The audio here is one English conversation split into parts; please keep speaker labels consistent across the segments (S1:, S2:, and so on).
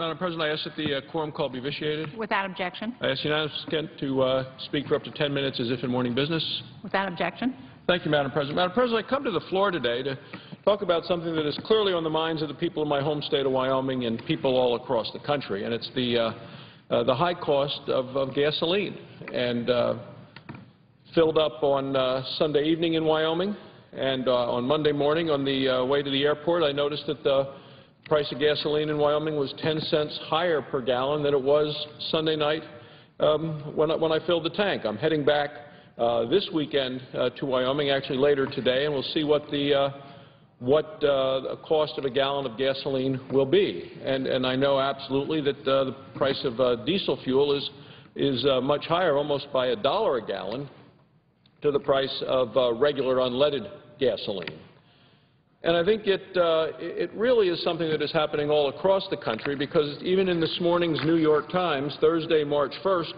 S1: Madam President, I ask that the quorum call be vitiated.
S2: Without objection.
S1: I ask unanimous consent to speak for up to 10 minutes as if in morning business.
S2: Without objection.
S1: Thank you, Madam President. Madam President, I come to the floor today to talk about something that is clearly on the minds of the people of my home state of Wyoming and people all across the country, and it's the high cost of gasoline. And filled up on Sunday evening in Wyoming, and on Monday morning on the way to the airport, I noticed that the price of gasoline in Wyoming was 10 cents higher per gallon than it was Sunday night when I filled the tank. I'm heading back this weekend to Wyoming, actually later today, and we'll see what the cost of a gallon of gasoline will be. And I know absolutely that the price of diesel fuel is much higher, almost by $1 a gallon, to the price of regular unleaded gasoline. And I think it really is something that is happening all across the country, because even in this morning's New York Times, Thursday, March 1st,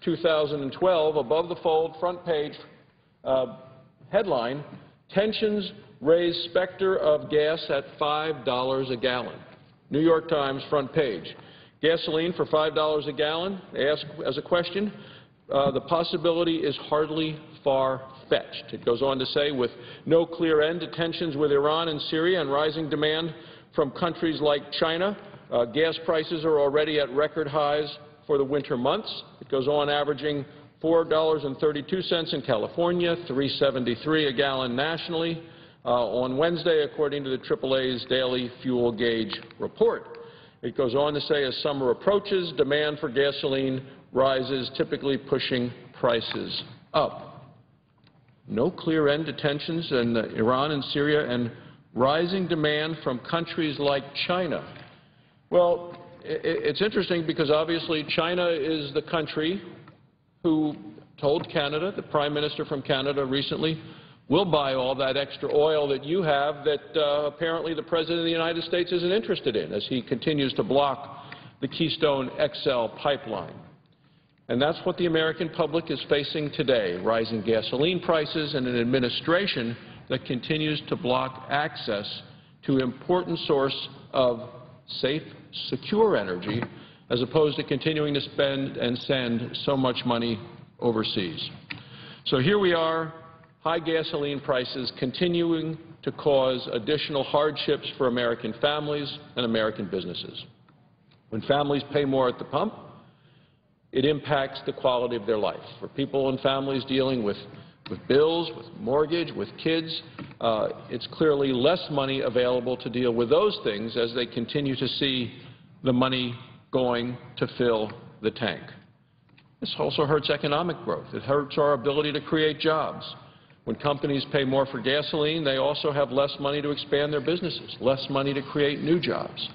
S1: 2012, above the fold, front page headline, "Tensions Raise Specter of Gas at $5 a Gallon." New York Times front page. Gasoline for $5 a gallon, they ask as a question, the possibility is hardly far-fetched. It goes on to say, with no clear end to tensions with Iran and Syria and rising demand from countries like China, gas prices are already at record highs for the winter months. It goes on, averaging $4.32 in California, $3.73 a gallon nationally on Wednesday, according to the AAA's daily fuel gauge report. It goes on to say, as summer approaches, demand for gasoline rises, typically pushing prices up. No clear end to tensions in Iran and Syria, and rising demand from countries like China. Well, it's interesting because obviously China is the country who told Canada, the Prime Minister from Canada recently, we'll buy all that extra oil that you have that apparently the President of the United States isn't interested in, as he continues to block the Keystone XL pipeline. And that's what the American public is facing today, rising gasoline prices and an administration that continues to block access to important source of safe, secure energy, as opposed to continuing to spend and send so much money overseas. So here we are, high gasoline prices continuing to cause additional hardships for American families and American businesses. When families pay more at the pump, it impacts the quality of their life. For people and families dealing with bills, with mortgage, with kids, it's clearly less money available to deal with those things as they continue to see the money going to fill the tank. This also hurts economic growth. It hurts our ability to create jobs. When companies pay more for gasoline, they also have less money to expand their businesses, less money to create new jobs.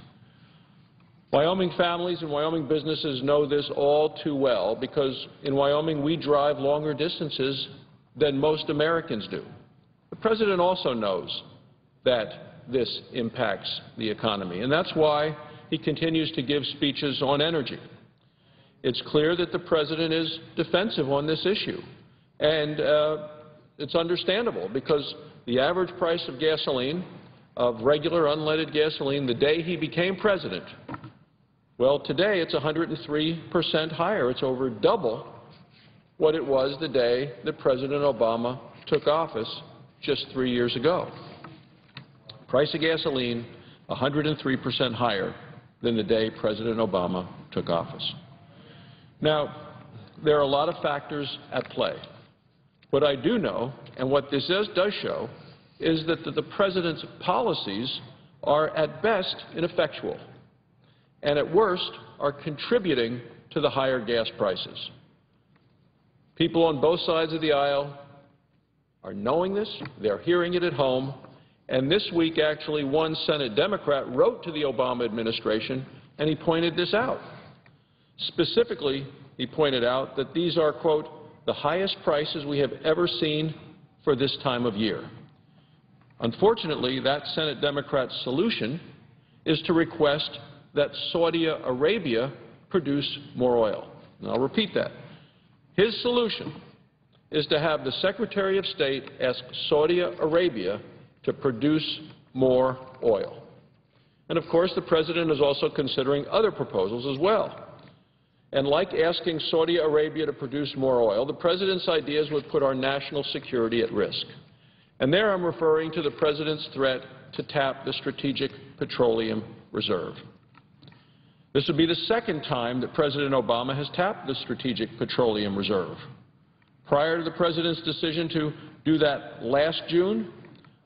S1: Wyoming families and Wyoming businesses know this all too well, because in Wyoming we drive longer distances than most Americans do. The President also knows that this impacts the economy, and that's why he continues to give speeches on energy. It's clear that the President is defensive on this issue, and it's understandable, because the average price of gasoline, of regular unleaded gasoline, the day he became President, well, today it's 103% higher. It's over double what it was the day that President Obama took office just 3 years ago. Price of gasoline, 103% higher than the day President Obama took office. Now, there are a lot of factors at play. What I do know, and what this does show, is that the President's policies are at best ineffectual, and at worst are contributing to the higher gas prices. People on both sides of the aisle are knowing this, they're hearing it at home, and this week actually one Senate Democrat wrote to the Obama administration and he pointed this out. Specifically, he pointed out that these are, quote, the highest prices we have ever seen for this time of year. Unfortunately, that Senate Democrat's solution is to request that Saudi Arabia produce more oil. And I'll repeat that. His solution is to have the Secretary of State ask Saudi Arabia to produce more oil. And of course, the President is also considering other proposals as well. And like asking Saudi Arabia to produce more oil, the President's ideas would put our national security at risk. And there I'm referring to the President's threat to tap the Strategic Petroleum Reserve. This would be the second time that President Obama has tapped the Strategic Petroleum Reserve. Prior to the President's decision to do that last June,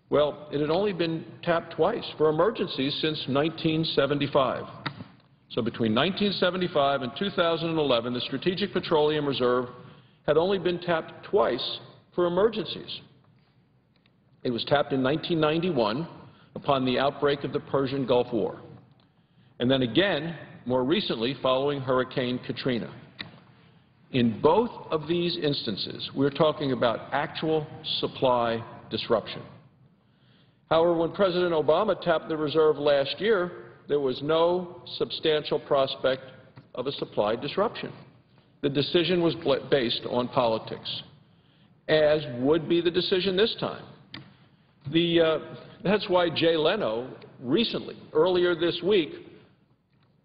S1: well, it had only been tapped twice for emergencies since 1975. So between 1975 and 2011, the Strategic Petroleum Reserve had only been tapped twice for emergencies. It was tapped in 1991 upon the outbreak of the Persian Gulf War, and then again, more recently, following Hurricane Katrina. In both of these instances, we're talking about actual supply disruption. However, when President Obama tapped the reserve last year, there was no substantial prospect of a supply disruption. The decision was based on politics, as would be the decision this time. That's why Jay Leno recently, earlier this week,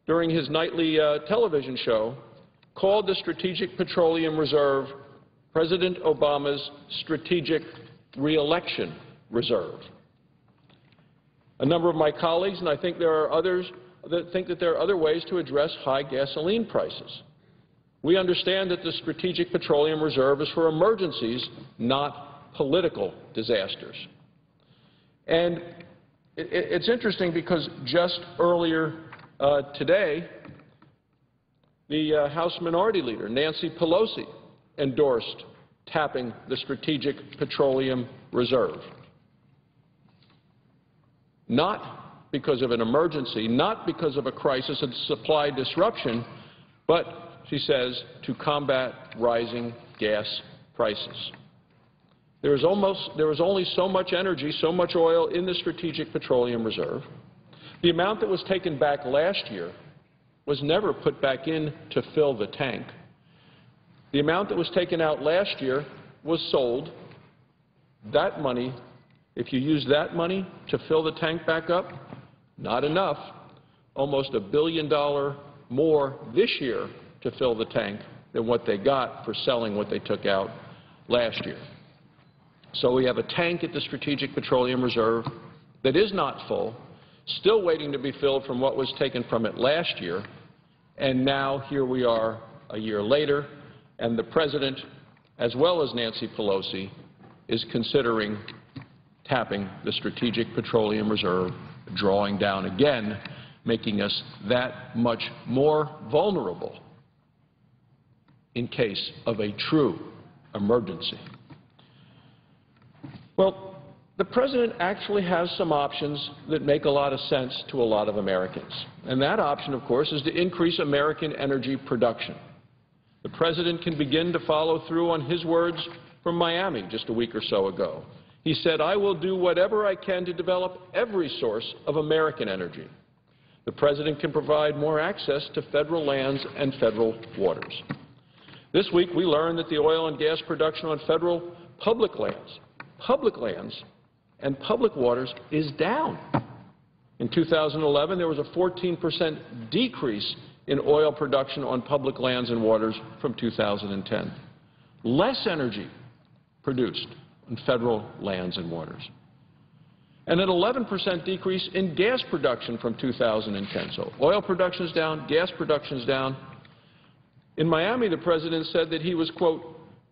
S1: during his nightly television show, called the Strategic Petroleum Reserve President Obama's strategic re-election reserve. A number of my colleagues, and I think there are others, that think that there are other ways to address high gasoline prices. We understand that the Strategic Petroleum Reserve is for emergencies, not political disasters. And it's interesting because just earlier today, the House Minority Leader, Nancy Pelosi, endorsed tapping the Strategic Petroleum Reserve. Not because of an emergency, not because of a crisis of supply disruption, but, she says, to combat rising gas prices. There was only so much energy, so much oil in the Strategic Petroleum Reserve. The amount that was taken back last year was never put back in to fill the tank. The amount that was taken out last year was sold. That money, if you use that money to fill the tank back up, not enough. Almost $1 billion more this year to fill the tank than what they got for selling what they took out last year. So we have a tank at the Strategic Petroleum Reserve that is not full, still waiting to be filled from what was taken from it last year, and now here we are a year later, and the President, as well as Nancy Pelosi, is considering tapping the Strategic Petroleum Reserve, drawing down again, making us that much more vulnerable in case of a true emergency. Well, the President actually has some options that make a lot of sense to a lot of Americans. And that option, of course, is to increase American energy production. The President can begin to follow through on his words from Miami just a week or so ago. He said, "I will do whatever I can to develop every source of American energy." The President can provide more access to federal lands and federal waters. This week, we learned that the oil and gas production on federal public lands and public waters is down. In 2011, there was a 14% decrease in oil production on public lands and waters from 2010. Less energy produced in federal lands and waters. And an 11% decrease in gas production from 2010. So oil production is down, gas production is down. In Miami, the President said that he was, quote,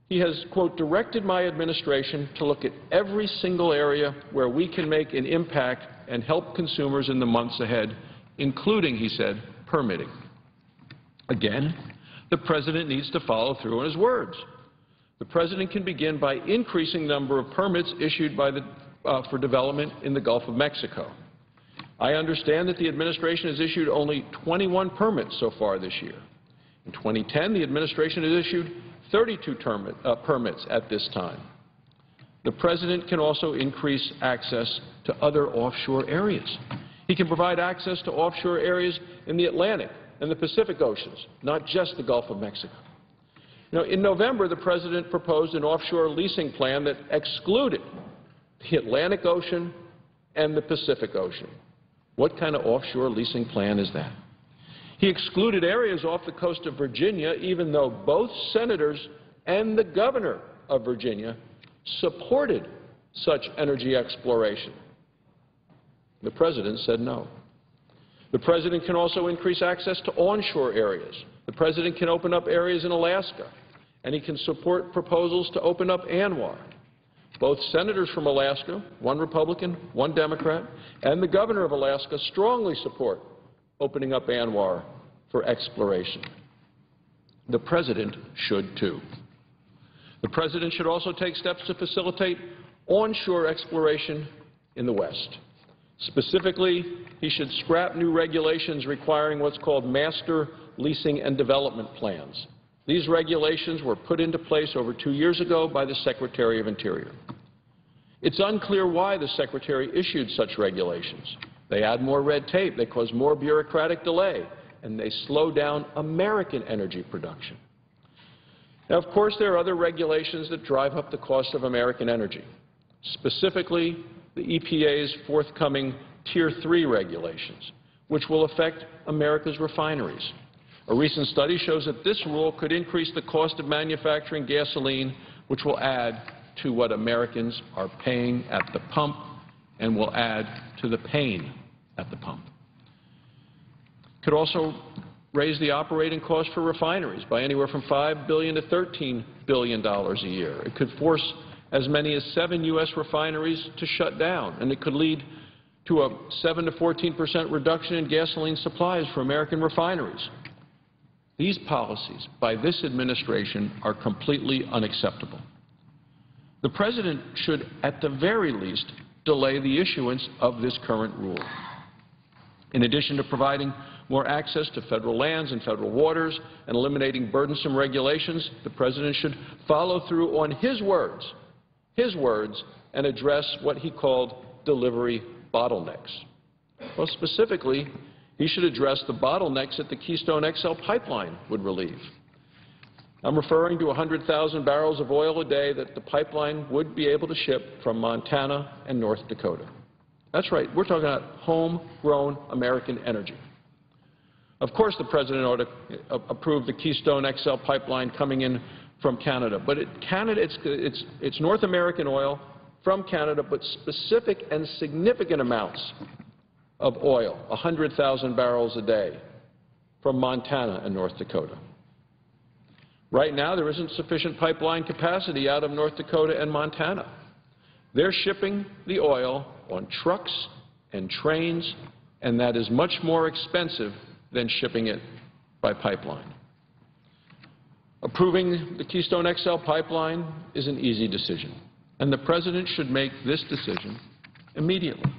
S1: he has, quote, directed my administration to look at every single area where we can make an impact and help consumers in the months ahead, including, he said, permitting. Again, the President needs to follow through on his words. The President can begin by increasing the number of permits issued by for development in the Gulf of Mexico. I understand that the administration has issued only 21 permits so far this year. In 2010, the administration has issued 32 permits at this time. The President can also increase access to other offshore areas. He can provide access to offshore areas in the Atlantic and the Pacific Oceans, not just the Gulf of Mexico. You know, in November, the President proposed an offshore leasing plan that excluded the Atlantic Ocean and the Pacific Ocean. What kind of offshore leasing plan is that? He excluded areas off the coast of Virginia, even though both senators and the governor of Virginia supported such energy exploration. The president said no. The president can also increase access to onshore areas. The president can open up areas in Alaska, and he can support proposals to open up ANWR. Both senators from Alaska, one Republican, one Democrat, and the governor of Alaska strongly support opening up ANWR for exploration. The president should too. The president should also take steps to facilitate onshore exploration in the West. Specifically, he should scrap new regulations requiring what's called master leasing and development plans. These regulations were put into place over 2 years ago by the Secretary of Interior. It's unclear why the Secretary issued such regulations. They add more red tape, they cause more bureaucratic delay, and they slow down American energy production. Now, of course, there are other regulations that drive up the cost of American energy, specifically the EPA's forthcoming Tier 3 regulations, which will affect America's refineries. A recent study shows that this rule could increase the cost of manufacturing gasoline, which will add to what Americans are paying at the pump and will add to the pain at the pump. It could also raise the operating cost for refineries by anywhere from $5 billion to $13 billion a year. It could force as many as 7 U.S. refineries to shut down, and it could lead to a 7 to 14% reduction in gasoline supplies for American refineries. These policies by this administration are completely unacceptable. The president should, at the very least, delay the issuance of this current rule. In addition to providing more access to federal lands and federal waters and eliminating burdensome regulations, the president should follow through on his words, and address what he called delivery bottlenecks. Well, specifically, he should address the bottlenecks that the Keystone XL pipeline would relieve. I'm referring to 100,000 barrels of oil a day that the pipeline would be able to ship from Montana and North Dakota. That's right, we're talking about homegrown American energy. Of course the president ought to approve the Keystone XL pipeline coming in from Canada, but it's North American oil from Canada, but specific and significant amounts of oil, 100,000 barrels a day from Montana and North Dakota. Right now, there isn't sufficient pipeline capacity out of North Dakota and Montana. They're shipping the oil on trucks and trains, and that is much more expensive than shipping it by pipeline. Approving the Keystone XL pipeline is an easy decision, and the president should make this decision immediately.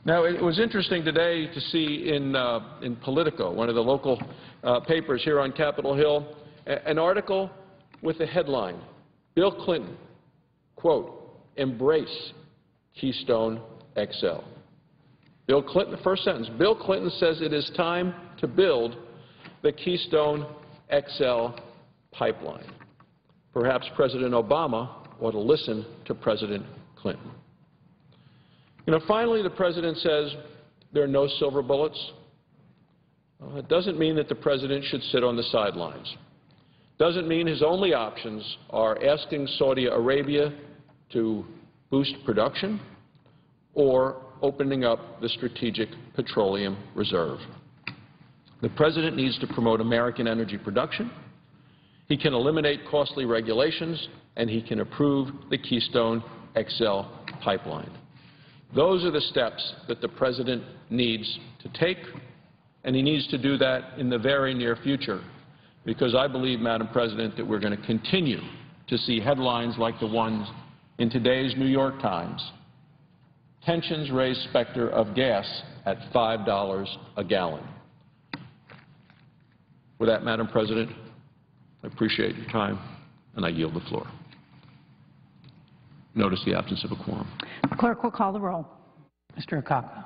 S1: Now, it was interesting today to see in Politico, one of the local papers here on Capitol Hill, an article with the headline, Bill Clinton, quote, embrace Keystone XL. Bill Clinton, the first sentence, Bill Clinton says it is time to build the Keystone XL pipeline. Perhaps President Obama ought to listen to President Clinton. You know, finally, the president says there are no silver bullets. Well, it doesn't mean that the president should sit on the sidelines. Doesn't mean his only options are asking Saudi Arabia to boost production or opening up the Strategic Petroleum Reserve. The president needs to promote American energy production. He can eliminate costly regulations, and he can approve the Keystone XL pipeline. Those are the steps that the president needs to take, and he needs to do that in the very near future, because I believe, Madam President, that we're going to continue to see headlines like the ones in today's New York Times. Tensions raise specter of gas at $5 a gallon. With that, Madam President, I appreciate your time, and I yield the floor. Notice the absence of a quorum.
S2: The clerk will call the roll. Mr. Akaka.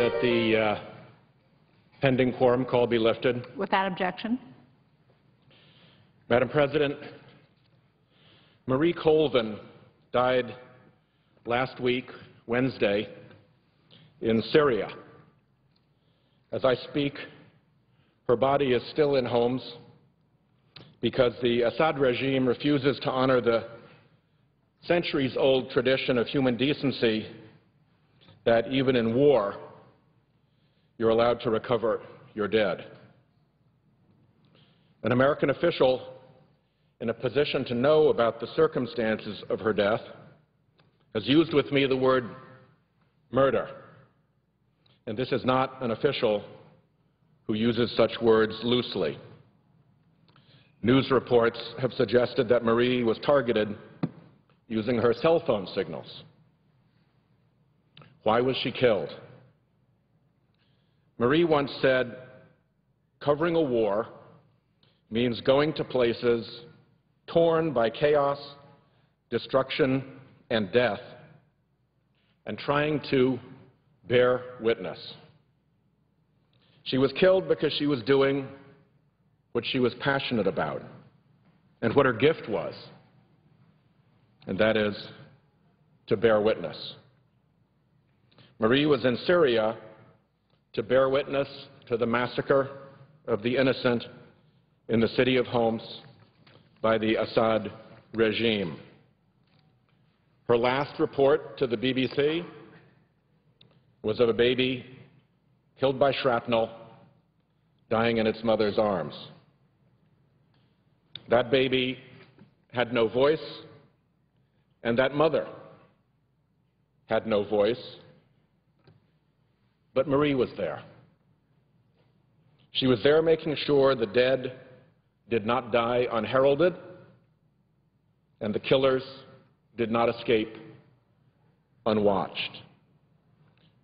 S3: that the pending quorum call be lifted.
S2: Without objection.
S3: Madam President, Marie Colvin died last week, Wednesday, in Syria. As I speak, her body is still in Homs because the Assad regime refuses to honor the centuries-old tradition of human decency that even in war, you're allowed to recover your dead. An American official in a position to know about the circumstances of her death has used with me the word murder. And this is not an official who uses such words loosely. News reports have suggested that Marie was targeted using her cell phone signals. Why was she killed? Marie once said, "Covering a war means going to places torn by chaos, destruction, and death, and trying to bear witness." She was killed because she was doing what she was passionate about and what her gift was, and that is to bear witness. Marie was in Syria to bear witness to the massacre of the innocent in the city of Homs by the Assad regime. Her last report to the BBC was of a baby killed by shrapnel, dying in its mother's arms. That baby had no voice, and that mother had no voice, but Marie was there. She was there making sure the dead did not die unheralded, and the killers did not escape unwatched.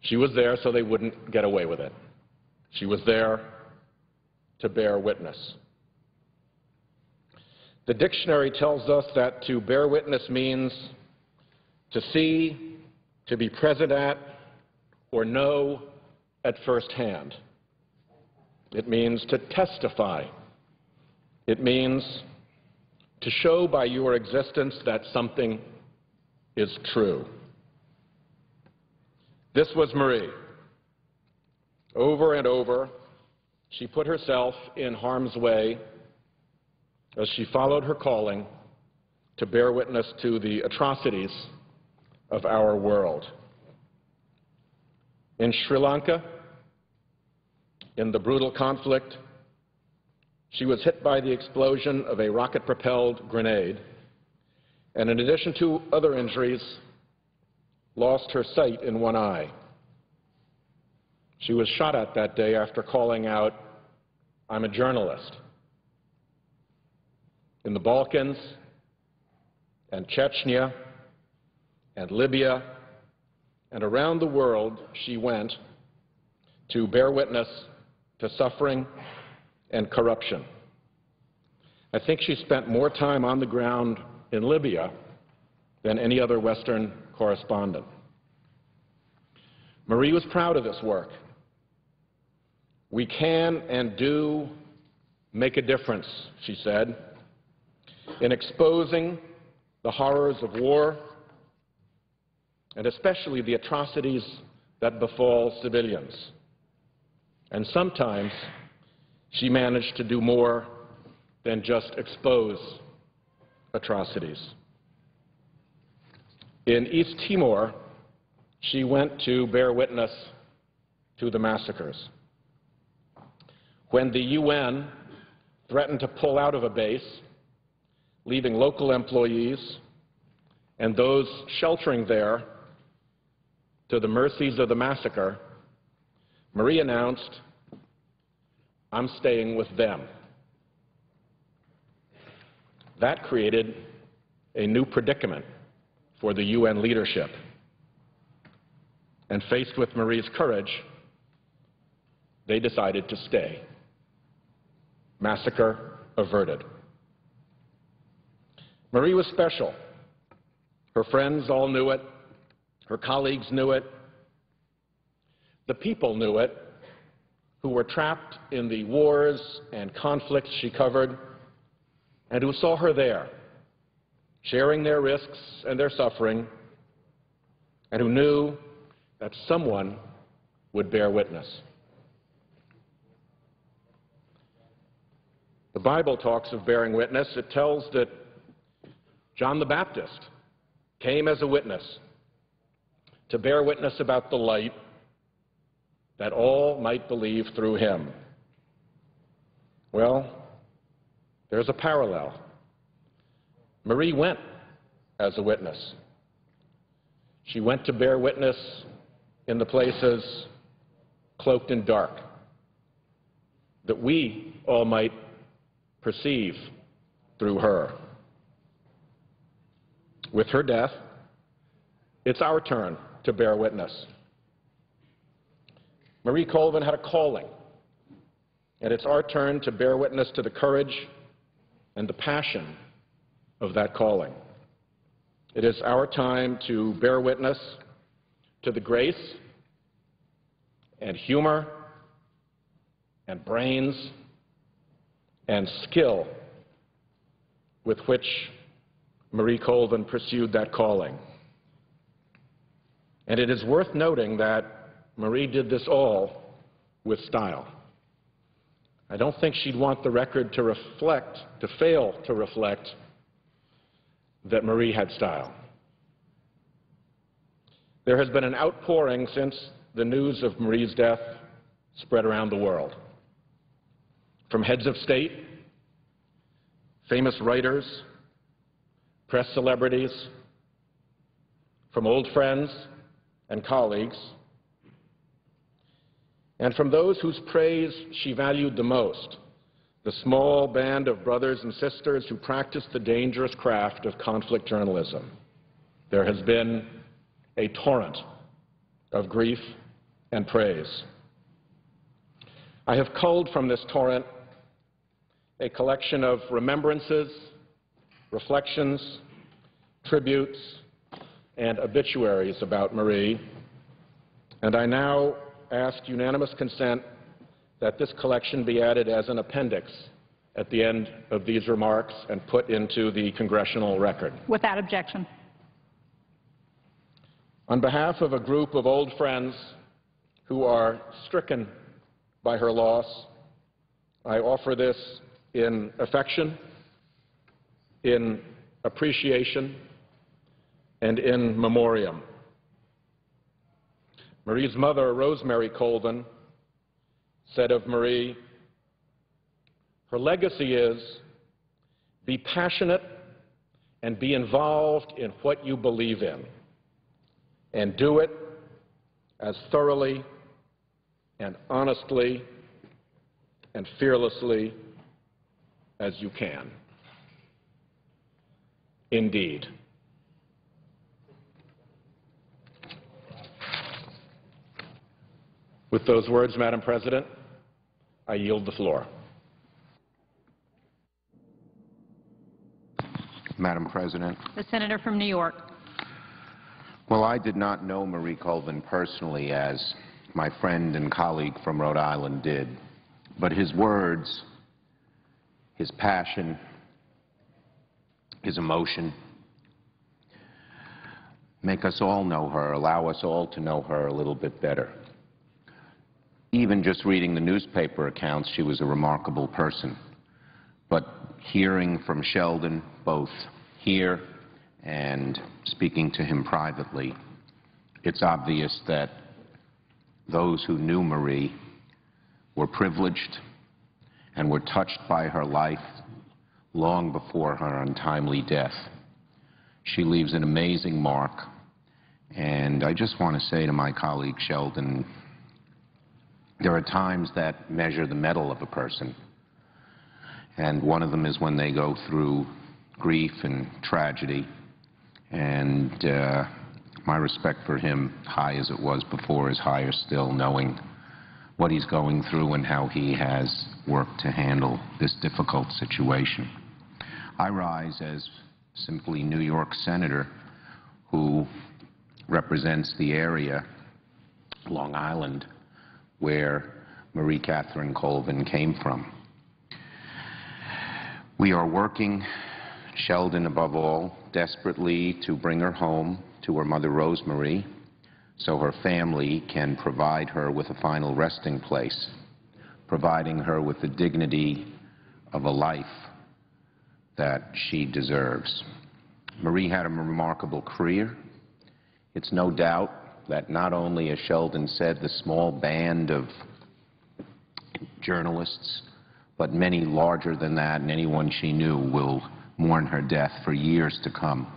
S3: She was there so they wouldn't get away with it. She was there to bear witness. The dictionary tells us that to bear witness means to see, to be present at, or know at first hand. It means to testify. It means to show by your existence that something is true. This was Marie. Over and over, she put herself in harm's way as she followed her calling to bear witness to the atrocities of our world. In Sri Lanka, in the brutal conflict, she was hit by the explosion of a rocket-propelled grenade, and in addition to other injuries, lost her sight in one eye. She was shot at that day after calling out, "I'm a journalist." In the Balkans and Chechnya and Libya and around the world, she went to bear witness to suffering and corruption. I think she spent more time on the ground in Libya than any other Western correspondent. Marie was proud of this work. We can and do make a difference, she said, in exposing the horrors of war and especially the atrocities that befall civilians. And sometimes she managed to do more than just expose atrocities. In East Timor, she went to bear witness to the massacres. When the UN threatened to pull out of a base, leaving local employees and those sheltering there to the mercies of the massacre, Marie announced, "I'm staying with them." That created a new predicament for the UN leadership. And faced with Marie's courage, they decided to stay. Massacre averted. Marie was special. Her friends all knew it. Her colleagues knew it. The people knew it, who were trapped in the wars and conflicts she covered, and who saw her there, sharing their risks and their suffering, and who knew that someone would bear witness. The Bible talks of bearing witness. It tells that John the Baptist came as a witness to bear witness about the light, that all might believe through him. Well, there's a parallel. Marie went as a witness. She went to bear witness in the places cloaked in dark, that we all might perceive through her. With her death, it's our turn to bear witness. Marie Colvin had a calling, and it's our turn to bear witness to the courage and the passion of that calling. It is our time to bear witness to the grace and humor and brains and skill with which Marie Colvin pursued that calling. And it is worth noting that Marie did this all with style. I don't think she'd want the record to fail to reflect that Marie had style. There has been an outpouring since the news of Marie's death spread around the world. From heads of state, famous writers, press celebrities, from old friends and colleagues, and from those whose praise she valued the most, the small band of brothers and sisters who practice the dangerous craft of conflict journalism. There has been a torrent of grief and praise. I have culled from this torrent a collection of remembrances, reflections, tributes, and obituaries about Marie, and I now ask unanimous consent that this collection be added as an appendix at the end of these remarks and put into the congressional record.
S2: Without objection.
S3: On behalf of a group of old friends who are stricken by her loss, I offer this in affection, in appreciation, and in memoriam. Marie's mother, Rosemary Colvin, said of Marie, her legacy is, be passionate and be involved in what you believe in, and do it as thoroughly and honestly and fearlessly as you can. Indeed. With those words, Madam President, I yield the floor.
S4: Madam President.
S2: The senator from New York.
S4: Well, I did not know Marie Colvin personally, as my friend and colleague from Rhode Island did. But his words, his passion, his emotion make us all know her, allow us all to know her a little bit better. Even just reading the newspaper accounts, she was a remarkable person. But hearing from Sheldon, both here and speaking to him privately, it's obvious that those who knew Marie were privileged and were touched by her life long before her untimely death. She leaves an amazing mark, and I just want to say to my colleague Sheldon, there are times that measure the mettle of a person, and one of them is when they go through grief and tragedy, and my respect for him, high as it was before, is higher still, knowing what he's going through and how he has worked to handle this difficult situation. I rise as simply New York Senator who represents the area, Long Island, where Marie Catherine Colvin came from. We are working, Sheldon above all, desperately to bring her home to her mother Rosemary so her family can provide her with a final resting place, providing her with the dignity of a life that she deserves. Marie had a remarkable career. It's no doubt that not only, as Sheldon said, the small band of journalists, but many larger than that, and anyone she knew will mourn her death for years to come.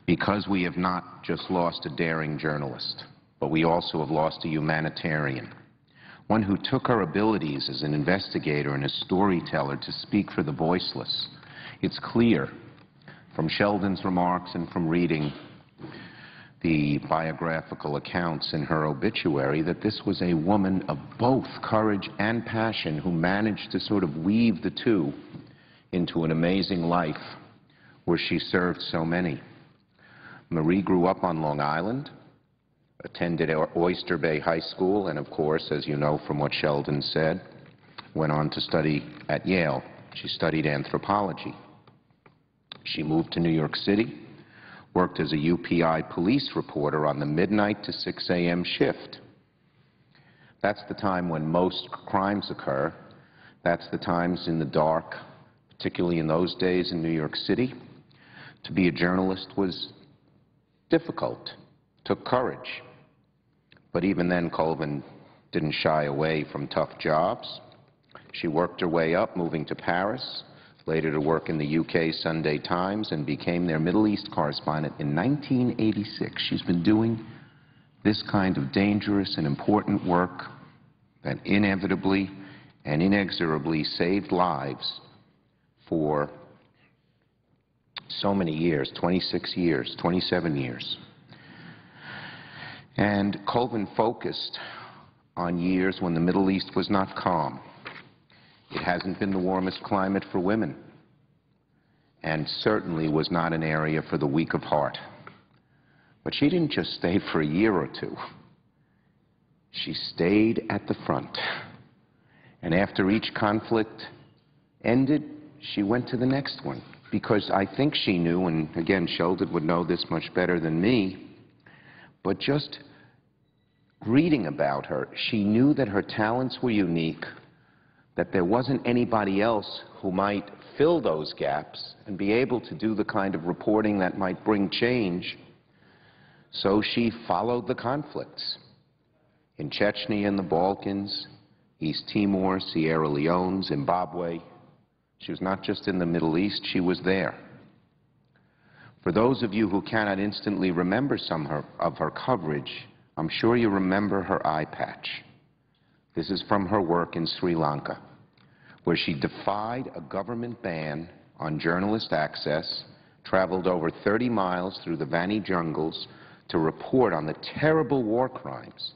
S4: Because we have not just lost a daring journalist, but we also have lost a humanitarian, one who took her abilities as an investigator and a storyteller to speak for the voiceless. It's clear from Sheldon's remarks and from reading the biographical accounts in her obituary that this was a woman of both courage and passion who managed to sort of weave the two into an amazing life where she served so many. Marie grew up on Long Island, attended Oyster Bay High School, and of course, as you know from what Sheldon said, went on to study at Yale. She studied anthropology. She moved to New York City, worked as a UPI police reporter on the midnight to 6 a.m. shift. That's the time when most crimes occur. That's the times in the dark, particularly in those days in New York City. To be a journalist was difficult, took courage. But even then, Colvin didn't shy away from tough jobs. She worked her way up, moving to Paris, later to work in the UK Sunday Times, and became their Middle East correspondent in 1986. She's been doing this kind of dangerous and important work that inevitably and inexorably saved lives for so many years, 26 years, 27 years. And Colvin focused on years when the Middle East was not calm. It hasn't been the warmest climate for women, and certainly was not an area for the weak of heart. But she didn't just stay for a year or two. She stayed at the front. And after each conflict ended, she went to the next one. Because I think she knew, and again, Sheldon would know this much better than me, but just reading about her, she knew that her talents were unique, that there wasn't anybody else who might fill those gaps and be able to do the kind of reporting that might bring change. So she followed the conflicts in Chechnya and the Balkans, East Timor, Sierra Leone, Zimbabwe. She was not just in the Middle East, she was there. For those of you who cannot instantly remember some of her coverage, I'm sure you remember her eye patch. This is from her work in Sri Lanka, where she defied a government ban on journalist access, traveled over 30 miles through the Vani jungles to report on the terrible war crimes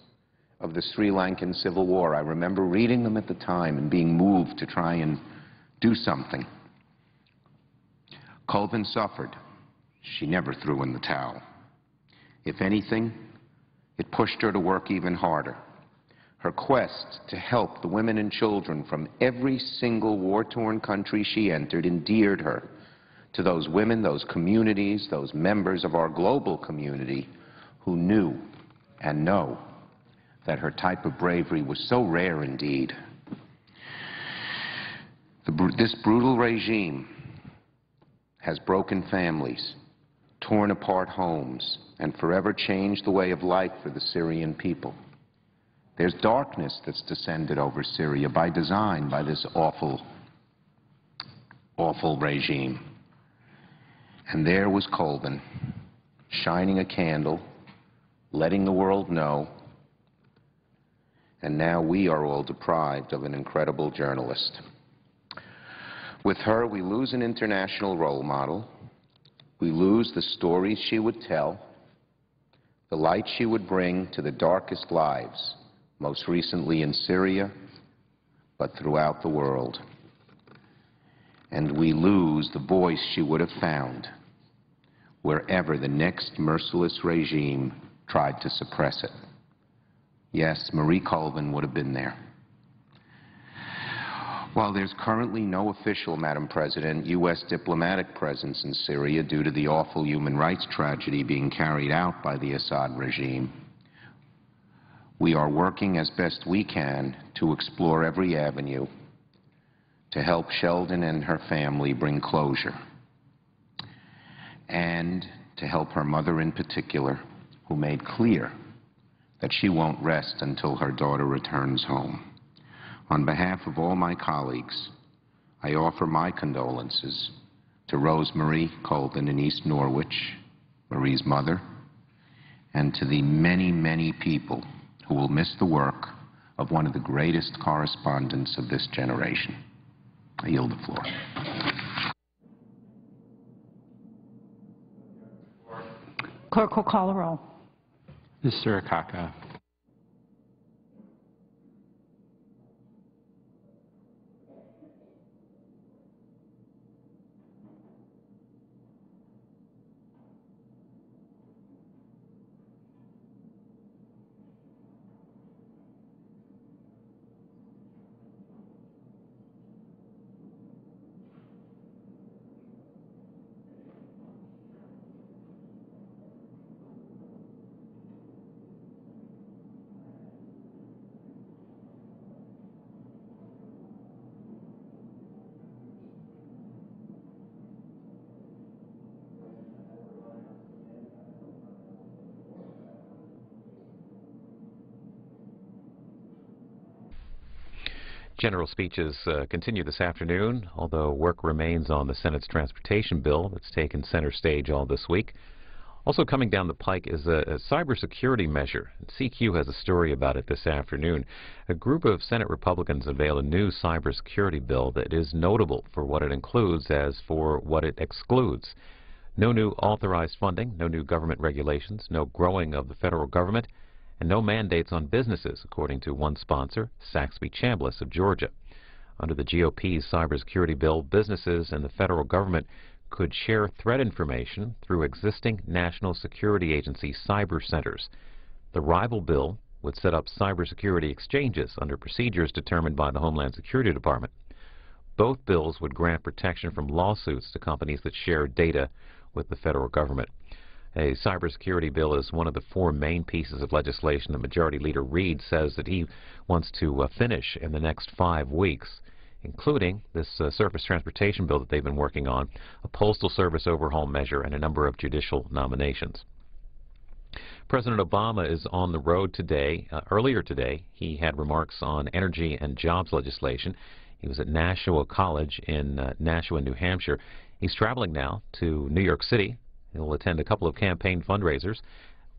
S4: of the Sri Lankan Civil War. I remember reading them at the time and being moved to try and do something. Colvin suffered. She never threw in the towel. If anything, it pushed her to work even harder. Her quest to help the women and children from every single war-torn country she entered endeared her to those women, those communities, those members of our global community who knew and know that her type of bravery was so rare indeed. This brutal regime has broken families, torn apart homes, and forever changed the way of life for the Syrian people. There's darkness that's descended over Syria by design, by this awful, awful regime. And there was Colvin, shining a candle, letting the world know, and now we are all deprived of an incredible journalist. With her, we lose an international role model. We lose the stories she would tell, the light she would bring to the darkest lives, most recently in Syria, but throughout the world. And we lose the voice she would have found wherever the next merciless regime tried to suppress it. Yes, Marie Colvin would have been there. While there's currently no official, Madam President, U.S. diplomatic presence in Syria due to the awful human rights tragedy being carried out by the Assad regime, we are working as best we can to explore every avenue to help Sheldon and her family bring closure, and to help her mother in particular, who made clear that she won't rest until her daughter returns home. On behalf of all my colleagues, I offer my condolences to Rosemarie Colvin in East Norwich, Marie's mother, and to the many, many people who will miss the work of one of the greatest correspondents of this generation. I yield the floor.
S2: Clerk will call the roll.
S5: Mr. Akaka.
S6: General speeches continue this afternoon, although work remains on the Senate's transportation bill that's taken center stage all this week. Also coming down the pike is a cybersecurity measure. CQ has a story about it this afternoon. A group of Senate Republicans unveiled a new cybersecurity bill that is notable for what it includes as for what it excludes. No new authorized funding, no new government regulations, no growing of the federal government, and no mandates on businesses, according to one sponsor, Saxby Chambliss of Georgia. Under the GOP's cybersecurity bill, businesses and the federal government could share threat information through existing National Security Agency cyber centers. The rival bill would set up cybersecurity exchanges under procedures determined by the Homeland Security Department. Both bills would grant protection from lawsuits to companies that share data with the federal government. A cybersecurity bill is one of the four main pieces of legislation that Majority Leader Reid says that he wants to finish in the next 5 weeks, including this surface transportation bill that they've been working on, a postal service overhaul measure, and a number of judicial nominations. President Obama is on the road today. Earlier today, he had remarks on energy and jobs legislation. He was at Nashua College in Nashua, New Hampshire. He's traveling now to New York City. He'll attend a couple of campaign fundraisers.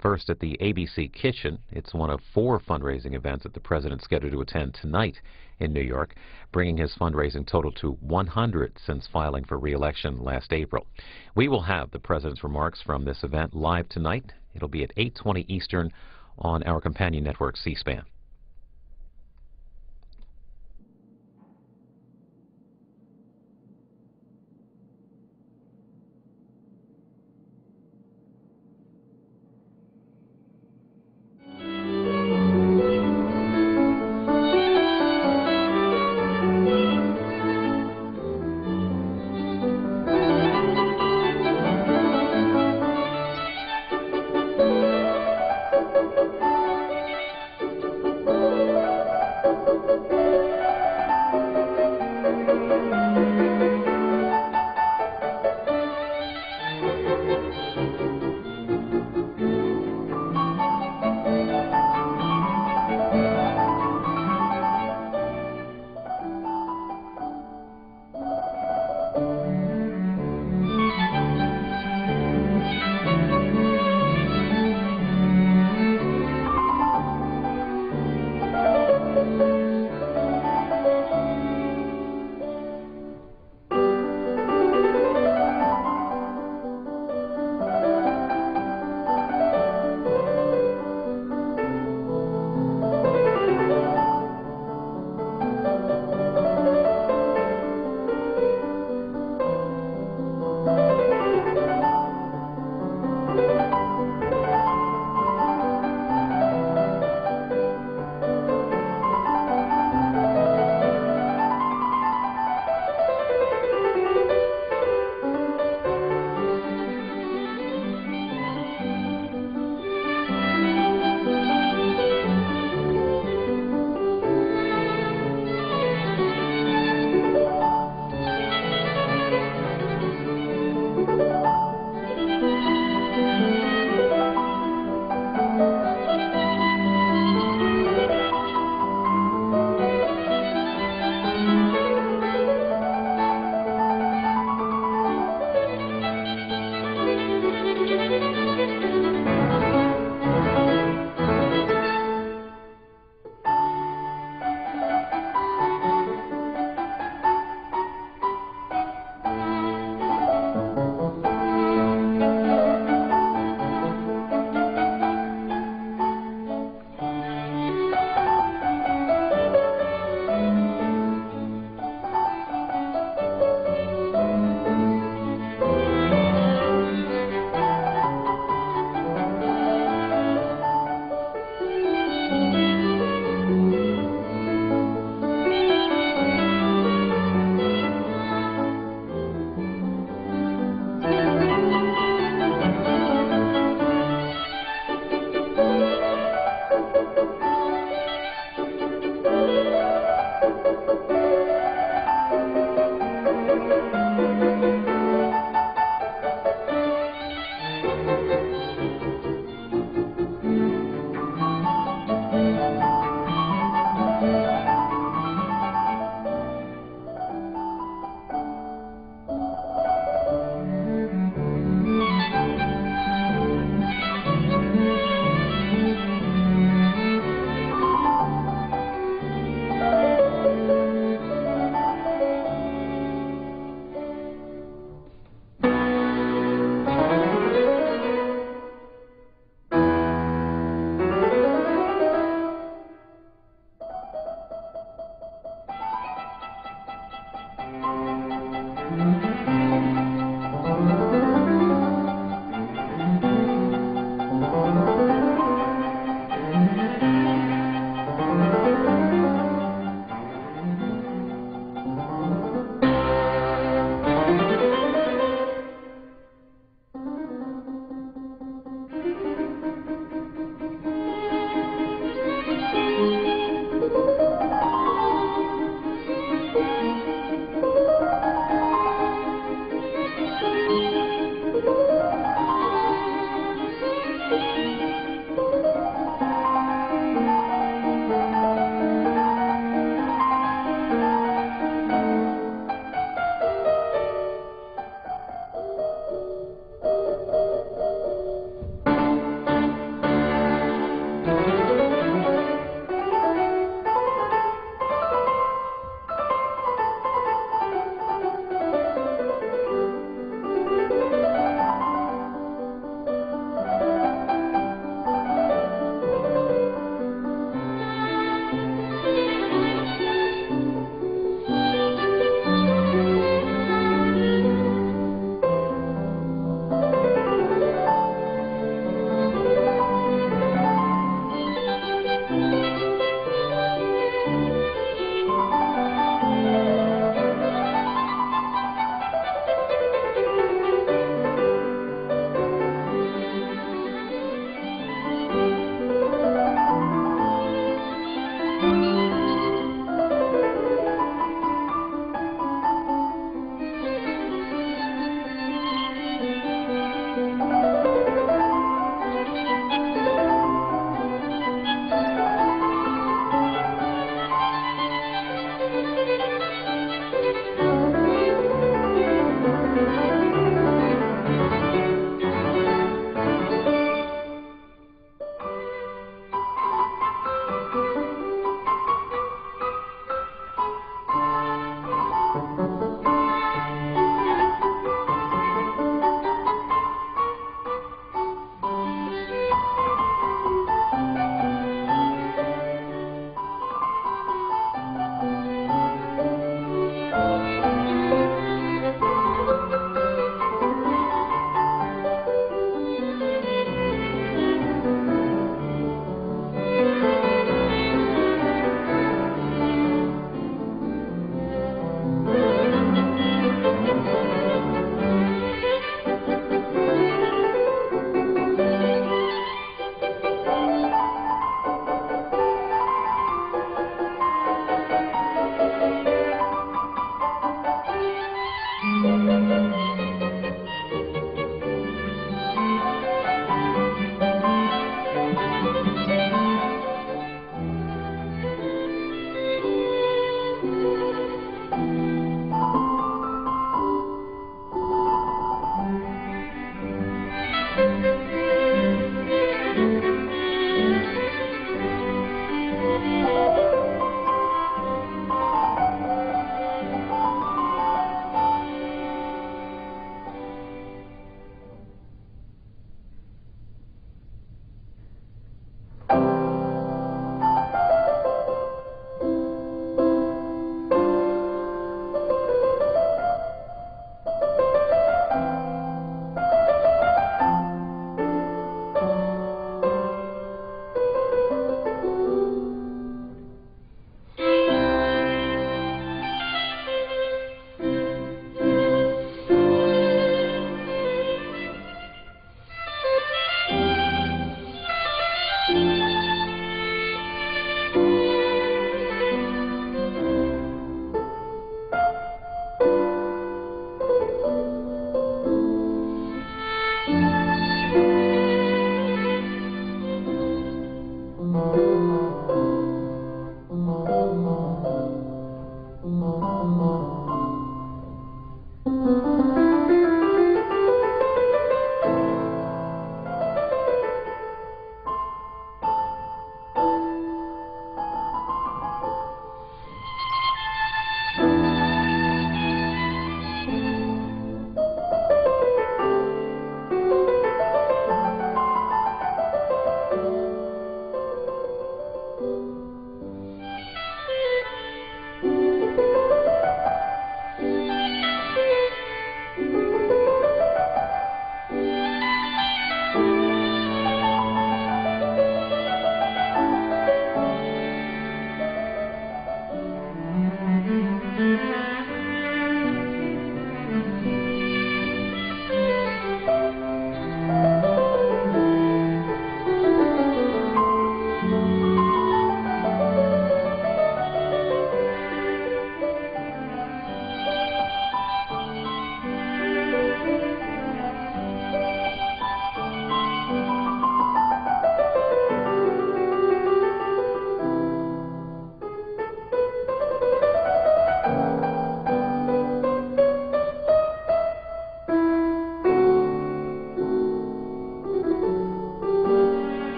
S6: First at the ABC Kitchen. It's one of 4 fundraising events that the president's scheduled to attend tonight in New York, bringing his fundraising total to 100 since filing for re-election last April. We will have the president's remarks from this event live tonight. It'll be at 8:20 Eastern on our companion network, C-SPAN.